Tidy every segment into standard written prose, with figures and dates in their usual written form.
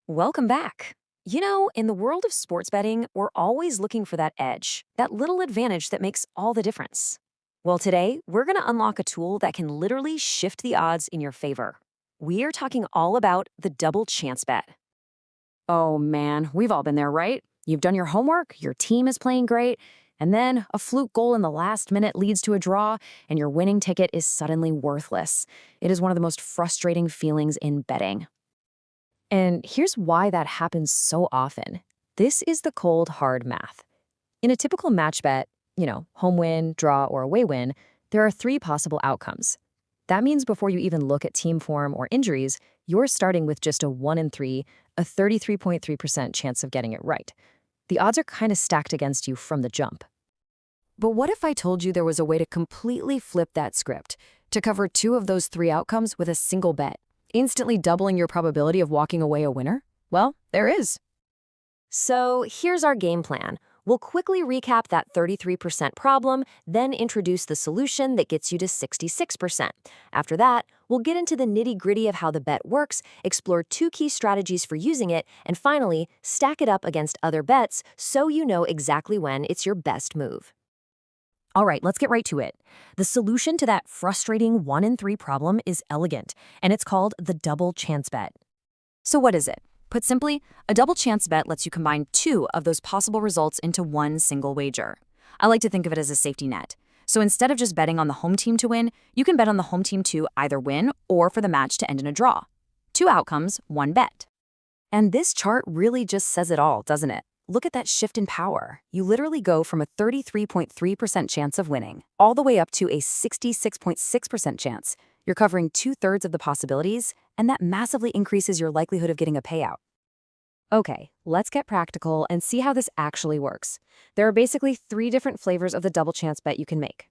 Welcome back. In the world of sports betting, we're always looking for that edge, that little advantage that makes all the difference. Well, today, we're going to unlock a tool that can literally shift the odds in your favor. We are talking all about the double chance bet. Oh man, we've all been there, right? You've done your homework, your team is playing great, and then a fluke goal in the last minute leads to a draw, and your winning ticket is suddenly worthless. It is one of the most frustrating feelings in betting. And here's why that happens so often. This is the cold, hard math. In a typical match bet, home win, draw, or away win, there are three possible outcomes. That means before you even look at team form or injuries, you're starting with just a 1 in 3, a 33.3% chance of getting it right. The odds are kind of stacked against you from the jump. But what if I told you there was a way to completely flip that script, to cover two of those three outcomes with a single bet, instantly doubling your probability of walking away a winner? Well, there is. So here's our game plan. We'll quickly recap that 33% problem, then introduce the solution that gets you to 66%. After that, we'll get into the nitty-gritty of how the bet works, explore two key strategies for using it, and finally, stack it up against other bets so you know exactly when it's your best move. All right, let's get right to it. The solution to that frustrating 1 in 3 problem is elegant, and it's called the double chance bet. So what is it? Put simply, a double chance bet lets you combine two of those possible results into one single wager. I like to think of it as a safety net. So instead of just betting on the home team to win, you can bet on the home team to either win or for the match to end in a draw. Two outcomes, one bet. And this chart really just says it all, doesn't it? Look at that shift in power. You literally go from a 33.3% chance of winning all the way up to a 66.6% chance. You're covering 2/3 of the possibilities, and that massively increases your likelihood of getting a payout. Okay, let's get practical and see how this actually works. There are basically three different flavors of the double chance bet you can make.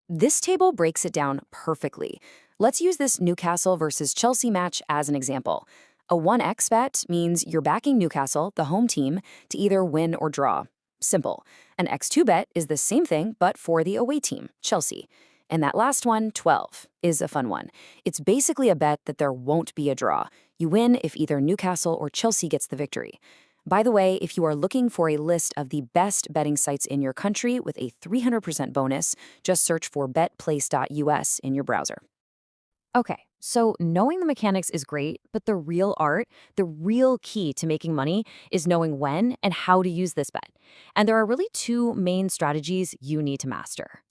This table breaks it down perfectly. Let's use this Newcastle versus Chelsea match as an example. A 1x bet means you're backing Newcastle, the home team, to either win or draw. Simple. An x2 bet is the same thing, but for the away team, Chelsea. And that last one, 12, is a fun one. It's basically a bet that there won't be a draw. You win if either Newcastle or Chelsea gets the victory. By the way, if you are looking for a list of the best betting sites in your country with a 300% bonus, just search for betplace.us in your browser. Okay, so knowing the mechanics is great, but the real art, the real key to making money is knowing when and how to use this bet. And there are really two main strategies you need to master.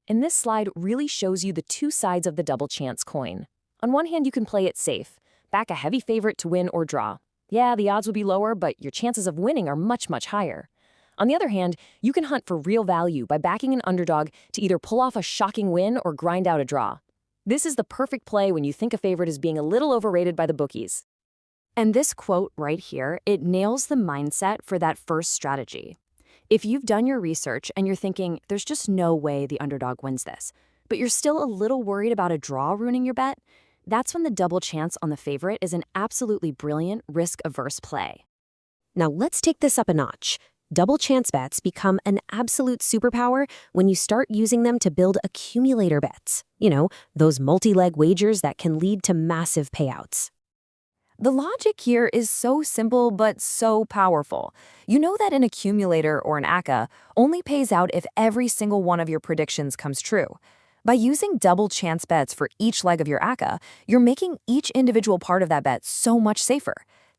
And this slide really shows you the two sides of the double chance coin. On one hand, you can play it safe, back a heavy favorite to win or draw. Yeah, the odds will be lower, but your chances of winning are much, much higher. On the other hand, you can hunt for real value by backing an underdog to either pull off a shocking win or grind out a draw. This is the perfect play when you think a favorite is being a little overrated by the bookies. And this quote right here, it nails the mindset for that first strategy. If you've done your research and you're thinking, there's just no way the underdog wins this, but you're still a little worried about a draw ruining your bet, that's when the double chance on the favorite is an absolutely brilliant, risk-averse play. Now let's take this up a notch. Double chance bets become an absolute superpower when you start using them to build accumulator bets. Those multi-leg wagers that can lead to massive payouts. The logic here is so simple but so powerful. You know that an accumulator or an ACA only pays out if every single one of your predictions comes true. By using double chance bets for each leg of your ACA, you're making each individual part of that bet so much safer.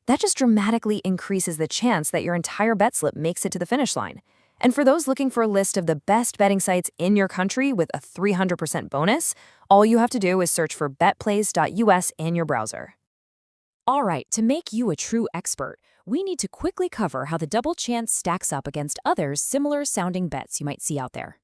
That just dramatically increases the chance that your entire bet slip makes it to the finish line. And for those looking for a list of the best betting sites in your country with a 300% bonus, all you have to do is search for betplace.us in your browser. All right, to make you a true expert, we need to quickly cover how the double chance stacks up against other similar-sounding bets you might see out there.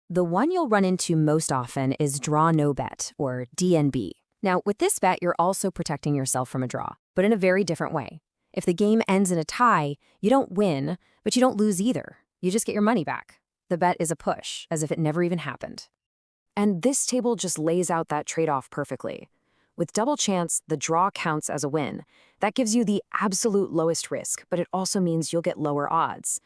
The one you'll run into most often is draw no bet, or DNB. Now, with this bet, you're also protecting yourself from a draw, but in a very different way. If the game ends in a tie, you don't win, but you don't lose either. You just get your money back. The bet is a push, as if it never even happened. And this table just lays out that trade-off perfectly. With double chance, the draw counts as a win. That gives you the absolute lowest risk, but it also means you'll get lower odds.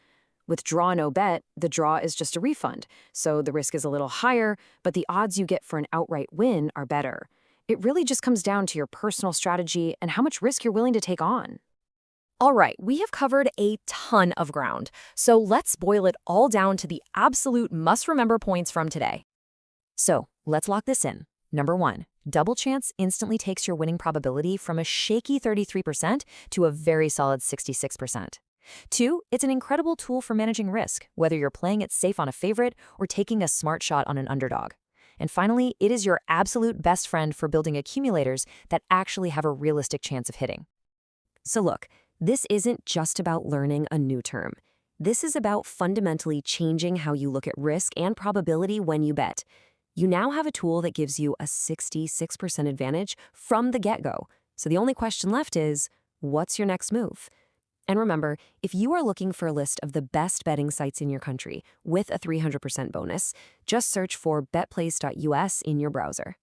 With draw no bet, the draw is just a refund, so the risk is a little higher, but the odds you get for an outright win are better. It really just comes down to your personal strategy and how much risk you're willing to take on. All right, we have covered a ton of ground, so let's boil it all down to the absolute must-remember points from today. So let's lock this in. Number one, double chance instantly takes your winning probability from a shaky 33% to a very solid 66%. Two, it's an incredible tool for managing risk, whether you're playing it safe on a favorite or taking a smart shot on an underdog. And finally, it is your absolute best friend for building accumulators that actually have a realistic chance of hitting. So look, this isn't just about learning a new term. This is about fundamentally changing how you look at risk and probability when you bet. You now have a tool that gives you a 66% advantage from the get-go. So the only question left is, what's your next move? And remember, if you are looking for a list of the best betting sites in your country with a 300% bonus, just search for betplace.us in your browser.